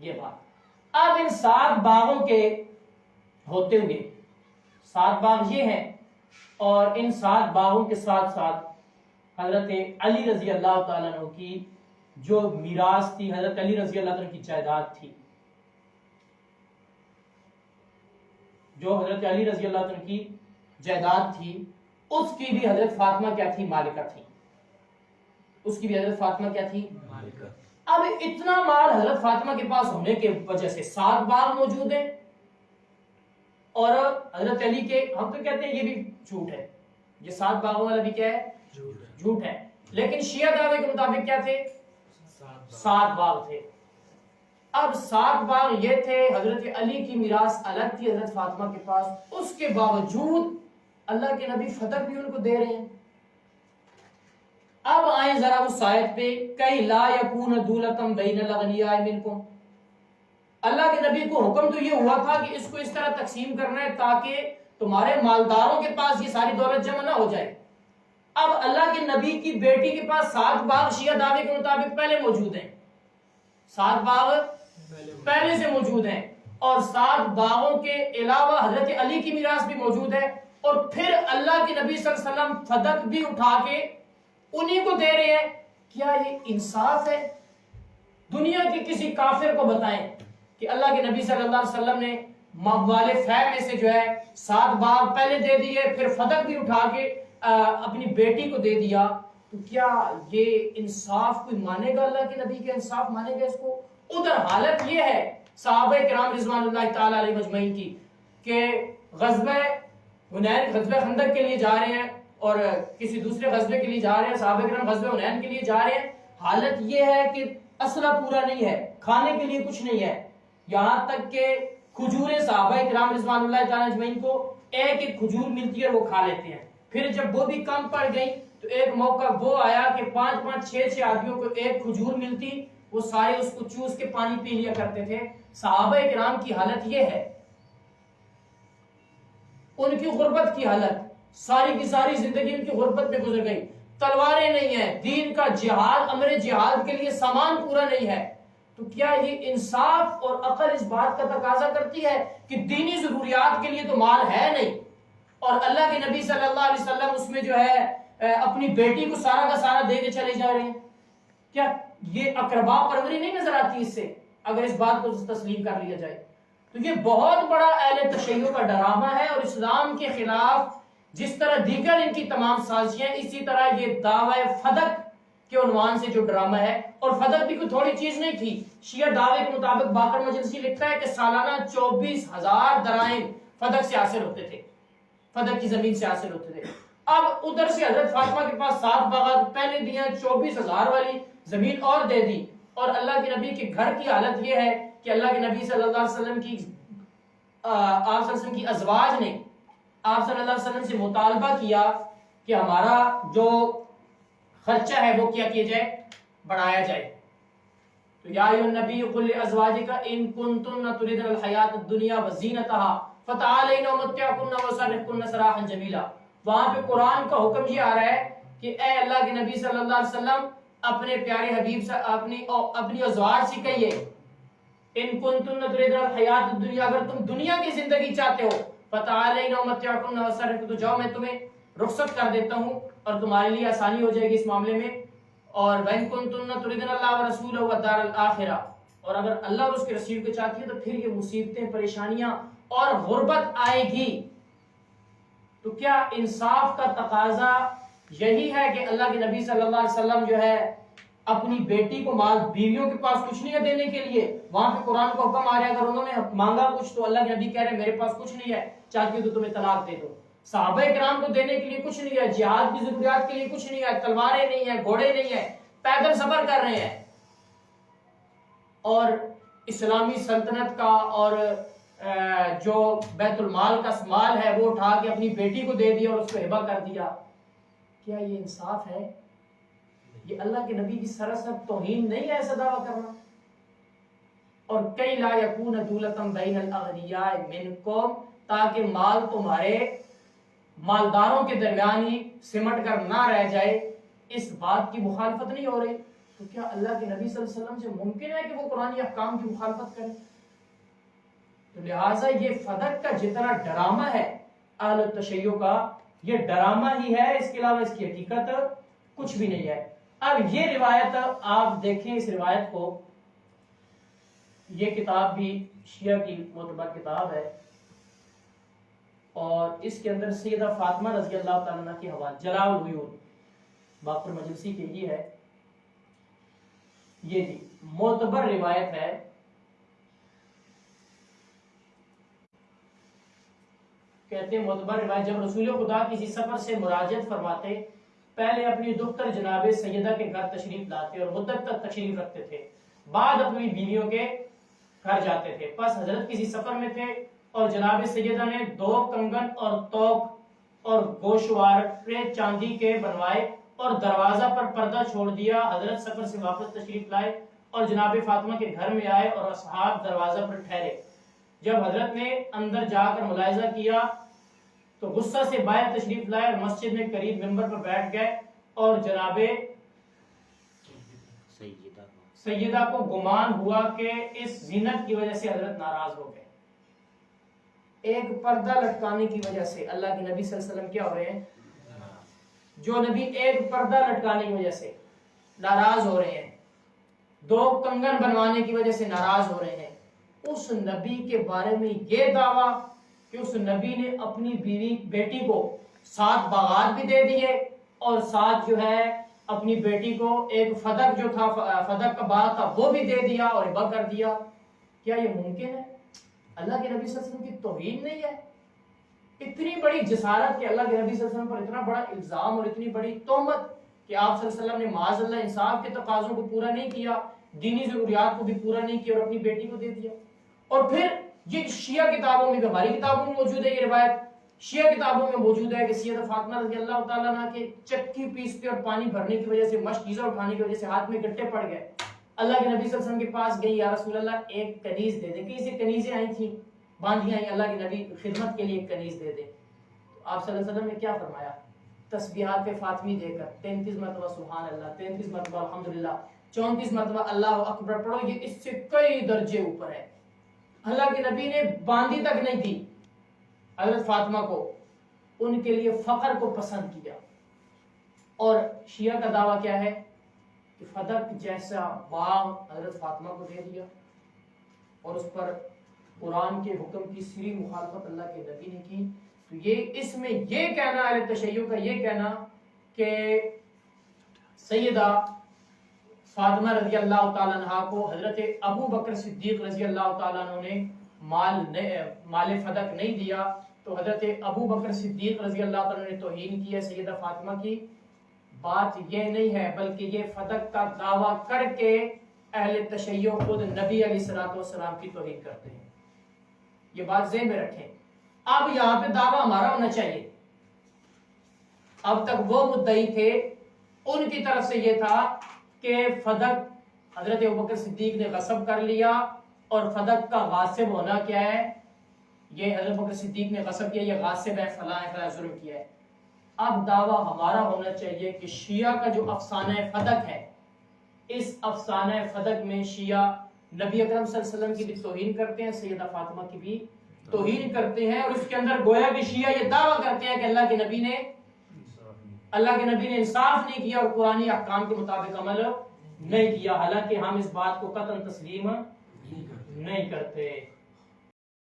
یہ بات۔ اب ان 7 باغوں کے ہوتے ہوئے 7 باغ یہ ہیں، اور ان 7 باغوں کے ساتھ ساتھ حضرت علی رضی اللہ تعالیٰ عنہ کی جو میراث تھی، حضرت علی رضی اللہ عنہ کی جائیداد تھی، جو حضرت علی رضی اللہ عنہ کی جائیداد تھی، اس کی بھی حضرت فاطمہ کیا تھی؟ مالکہ تھی۔ اس کی بھی حضرت فاطمہ کیا تھی؟ مالکہ۔ اب اتنا مال حضرت فاطمہ کے پاس ہونے کے وجہ سے 7 باغ موجود ہیں، اور حضرت علی کے، ہم تو کہتے ہیں یہ بھی جھوٹ ہے، یہ 7 باغوں والا بھی کیا ہے؟ جھوٹ ہے، لیکن شیعہ دعوے کے مطابق کیا تھے؟ 7 باغ تھے۔ اب 7 باغ یہ تھے، حضرت علی کی میراث الگ تھی حضرت فاطمہ کے پاس، اس کے باوجود اللہ کے نبی فتح بھی ان کو دے رہے ہیں۔ اب آئیں ذرا اس آیت پہ، کئی لا یکون دولتم بین الاغنیاء منکم، اللہ کے نبی کو حکم تو یہ ہوا تھا کہ اس کو اس طرح تقسیم کرنا ہے تاکہ تمہارے مالداروں کے پاس یہ ساری دولت جمع نہ ہو جائے۔ اب اللہ کے نبی کی بیٹی کے پاس 7 باغ شیعہ دعوے کے مطابق پہلے موجود ہیں، 7 باغ پہلے سے موجود ہیں، اور 7 باغوں کے علاوہ حضرت علی کی میراث بھی موجود ہے، اور پھر اللہ کے نبی صلی اللہ علیہ وسلم صدق بھی اٹھا کے انہیں کو دے رہے ہیں۔ کیا یہ انصاف ہے؟ دنیا کے کسی کافر کو بتائیں کہ اللہ کے نبی صلی اللہ علیہ وسلم نے مال فیض میں سے جو ہے 7 باغ پہلے دے دیے، پھر صدق بھی اٹھا کے اپنی بیٹی کو دے دیا، تو کیا یہ انصاف کوئی مانے گا؟ اللہ کے نبی کے انصاف مانے گا اس کو؟ ادھر حالت یہ ہے صحابہ کرام رضوان اللہ تعالی علیہ مجمعین کی کہ غزوہ حنین، غزوہ خندق کے لیے جا رہے ہیں اور کسی دوسرے غزوے کے لیے جا رہے ہیں، صحابہ کرام غزوہ حنین کے لیے جا رہے ہیں، حالت یہ ہے کہ اسلحہ پورا نہیں ہے، کھانے کے لیے کچھ نہیں ہے، یہاں تک کہ کھجوریں صحابہ کرام رضوان اللہ تعالی اجمعین کو ایک کھجور ملتی ہے اور وہ کھا لیتے ہیں۔ پھر جب وہ بھی کم پڑ گئی تو ایک موقع وہ آیا کہ 5 6 آدمیوں کو ایک کھجور ملتی، وہ سارے اس کو چوس کے پانی پی لیا کرتے تھے۔ صحابہ کرام کی حالت یہ ہے، ان کی غربت کی حالت، ساری کی ساری زندگی ان کی غربت میں گزر گئی، تلواریں نہیں ہیں، دین کا جہاد، امر جہاد کے لیے سامان پورا نہیں ہے، تو کیا یہ انصاف اور عقل اس بات کا تقاضا کرتی ہے کہ دینی ضروریات کے لیے تو مال ہے نہیں، اور اللہ کے نبی صلی اللہ علیہ وسلم اس میں جو ہے اپنی بیٹی کو سارا کا سارا دے کے چلے جا رہے ہیں؟ کیا یہ اقربا پروری نہیں نظر آتی اس سے، اگر اس بات کو تسلیم کر لیا جائے؟ تو یہ بہت بڑا اہل تشیع کا ڈرامہ ہے، اور اسلام کے خلاف جس طرح دیگر ان کی تمام سازشیں، اسی طرح یہ دعوی فدق کے عنوان سے جو ڈرامہ ہے، اور فدق بھی کوئی تھوڑی چیز نہیں تھی، شیعہ دعوے کے مطابق باقر مجلسی لکھتا ہے کہ سالانہ 24,000 دراہم فدق سے حاصل ہوتے تھے، فدق کی زمین سے حاصل ہوتے تھے۔ اب ادھر سے حضرت فاطمہ کے پاس 7 باغات پہلے دیا، 24,000 والی زمین اور دے دی، اور اللہ کے نبی کے گھر کی حالت یہ ہے کہ اللہ کے نبی صلی اللہ علیہ وسلم کی آپ صلی اللہ علیہ وسلم کی ازواج نے آپ صلی اللہ علیہ وسلم سے مطالبہ کیا کہ ہمارا جو خرچہ ہے وہ کیا کیا جائے؟ بڑھایا جائے۔ تو یا ایھا النبی قل لازواجک ان کنتن تردن الحیات الدنیا وزینتها فتعالین امتعکن واسرحکن سراحا جمیلا، وہاں پہ قرآن کا حکم یہ آ رہا ہے کہ اے اللہ کے نبی صلی اللہ علیہ وسلم اپنے پیارے حبیب سے اپنی ازواج سے کہیے ان کنتن تردن الحیات الدنیا، اگر تم دنیا کی زندگی چاہتے ہو، فتعالین امتعکن واسرحکن، تو جاؤ میں تمہیں رخصت کر دیتا ہوں اور تمہارے لیے آسانی ہو جائے گی اس معاملے میں، اور وَإِن كُنتُنَّ تُرِدْنَ اللَّهَ وَرَسُولَهُ وَالدَّارَ الْآخِرَةَ، اور اگر اللہ اور اس کے رسول کو چاہتی ہے تو پھر یہ مصیبتیں، پریشانیاں اور غربت آئے گی۔ تو کیا انصاف کا تقاضا یہی ہے کہ اللہ کے نبی صلی اللہ علیہ وسلم جو ہے اپنی بیٹی کو مال، بیویوں کے پاس کچھ نہیں ہے دینے کے لیے، وہاں پہ قرآن کا حکم آ رہا ہے اگر انہوں نے مانگا کچھ تو اللہ کے نبی کہہ رہے ہیں میرے پاس کچھ نہیں ہے، چاہتی ہو تو تمہیں طلاق دے دو۔ صحابہ کرام کو دینے کے لیے کچھ نہیں ہے، جہاد کی ضروریات کے لیے کچھ نہیں ہے، تلواریں نہیں ہیں، گھوڑے نہیں ہیں، پیدل سفر کر رہے ہیں، اور اسلامی سلطنت کا اور جو بیت المال کا مال ہے وہ اٹھا کے اپنی بیٹی کو دے دیا اور اس کو ہبہ کر دیا۔ کیا یہ انصاف ہے؟ یہ اللہ کے نبی کی سراسر توہین نہیں ہے ایسا دعویٰ کرنا؟ اور کئی لا یکون دولتم بین الاغنیاء منکم، تاکہ مال تمہارے مالداروں کے درمیان ہی سمٹ کر نہ رہ جائے، اس بات کی مخالفت نہیں ہو رہی؟ تو کیا اللہ کے نبی صلی اللہ علیہ وسلم سے ممکن ہے کہ وہ قرآن احکام کی مخالفت کریں؟ تو لہٰذا یہ فدق کا جتنا ڈرامہ ہے اہل التشیع کا، یہ ڈرامہ ہی ہے، اس کے علاوہ اس کی حقیقت کچھ بھی نہیں ہے۔ اب یہ روایت آپ دیکھیں، اس روایت کو، یہ کتاب بھی شیعہ کی معتبر کتاب ہے، اور اس کے اندر سیدہ فاطمہ رضی اللہ تعالیٰ عنہ کی حوالہ، جلال الغیوب باقر مجلسی کے یہ ہے، یہ جی معتبر روایت ہے۔ کہتے ہیں معتبر روایت، جب رسول خدا کسی سفر سے مراجعت فرماتے، پہلے اپنی دختر جناب سیدہ کے گھر تشریف لاتے اور مدت تک تشریف رکھتے تھے، بعد اپنی بیویوں کے گھر جاتے تھے۔ پس حضرت کسی سفر میں تھے اور جناب سیدہ نے 2 کنگن اور توق اور گوشوار چاندی کے بنوائے اور دروازہ پر پردہ چھوڑ دیا۔ حضرت سفر سے واپس تشریف لائے اور جناب فاطمہ کے گھر میں آئے اور اصحاب دروازہ پر ٹھہرے۔ جب حضرت نے اندر جا کر ملاحظہ کیا تو غصہ سے باہر تشریف لائے اور مسجد میں قریب منبر پر بیٹھ گئے اور جناب سیدہ کو گمان ہوا کہ اس زینت کی وجہ سے حضرت ناراض ہو گئے۔ ایک پردہ لٹکانے کی وجہ سے اللہ کے نبی صلی اللہ علیہ وسلم کیا ہو رہے ہیں؟ جو نبی ایک پردہ لٹکانے کی وجہ سے ناراض ہو رہے ہیں، 2 کنگن بنوانے کی وجہ سے ناراض ہو رہے ہیں، اس نبی کے بارے میں یہ دعویٰ کہ اس نبی نے اپنی بیوی بیٹی کو 7 باغات بھی دے دیے اور ساتھ جو ہے اپنی بیٹی کو ایک فدق جو تھا، فدق کا باغ تھا، وہ بھی دے دیا اور ہبہ کر دیا۔ کیا یہ ممکن ہے؟ اللہ کے نبی صلی اللہ علیہ وسلم کی توہین نہیں ہے؟ اتنی بڑی جسارت کہ اللہ کے نبی صلی اللہ علیہ وسلم پر اتنا بڑا الزام اور اتنی بڑی تہمت کہ آپ صلی اللہ علیہ وسلم نے معاذ اللہ انصاف کے تقاضوں کو پورا نہیں کیا، دینی ضروریات کو بھی پورا نہیں کیا اور اپنی بیٹی کو دے دیا۔ اور پھر یہ شیعہ کتابوں میں بھی، ہماری کتابوں میں موجود ہے یہ روایت، شیعہ کتابوں میں موجود ہے کہ سیدہ فاطمہ رضی اللہ تعالیٰ عنہ کے چکی پیستے اور پانی بھرنے کی وجہ سے، مشکیزہ اٹھانے کی وجہ سے ہاتھ میں گٹے پڑ گئے۔ اللہ کے نبی صلی اللہ علیہ وسلم کے پاس گئی، یا رسول اللہ ایک کنیز دے دیں، کئی سے کنیزیں آئی تھیں باندھی آئی، اللہ کے نبی خدمت کے لیے ایک کنیز دے دیں۔ آپ صلی اللہ علیہ وسلم نے کیا فرمایا؟ تسبیحات فاطمی دے کر 33 مرتبہ سبحان اللہ، 33 مرتبہ الحمدللہ، 34 مرتبہ اللہ اکبر پڑھو، یہ اس سے کئی درجے اوپر ہے۔ اللہ کے نبی نے باندھی تک نہیں دی حضرت فاطمہ کو، ان کے لیے فخر کو پسند کیا۔ اور شیعہ کا دعویٰ کیا ہے کہ فدق جیسا باغ حضرت فاطمہ کو دے دیا، اور اس پر قرآن کے حکم کی سری مخالفت اللہ کے نبی نے کی۔ تو یہ اس میں یہ کہنا اہل تشیع کا، یہ کہنا کہ سیدہ فاطمہ رضی اللہ تعالیٰ عنہ کو حضرت ابو بکر صدیق رضی اللہ تعالیٰ عنہ نے مال فدق نہیں دیا، تو حضرت ابو بکر صدیق رضی اللہ تعالیٰ عنہ نے توہین کی ہے سیدہ فاطمہ کی، بات یہ نہیں ہے، بلکہ یہ فدق کا دعویٰ کر کے اہل تشیع خود نبی علیہ الصلوۃ والسلام کی توہین کرتے ہیں۔ یہ بات ذہن میں رکھیں۔ اب یہاں پہ دعویٰ ہمارا ہونا چاہیے، اب تک وہ مدعی تھے، ان کی طرف سے یہ تھا کہ فدق حضرت ابوبکر صدیق نے غصب کر لیا، اور فدق کا غاصب ہونا کیا ہے؟ یہ حضرت ابوبکر صدیق نے غصب کیا، یہ غاصب ہے، فلاں فلاں ظلم کیا ہے۔ اب دعویٰ ہمارا ہونا چاہیے کہ شیعہ کا جو افسانہ فدق ہے، اس افسانہ فدق میں شیعہ نبی اکرم صلی اللہ علیہ وسلم کی بھی توہین کرتے ہیں، سیدہ فاطمہ کی بھی توہین کرتے ہیں، اور اس کے اندر گویا کہ شیعہ یہ دعویٰ کرتے ہیں کہ اللہ کے نبی نے انصاف نہیں کیا اور قرآنی احکام کے مطابق عمل نہیں کیا، حالانکہ ہم اس بات کو قطعاً تسلیم نہیں کرتے۔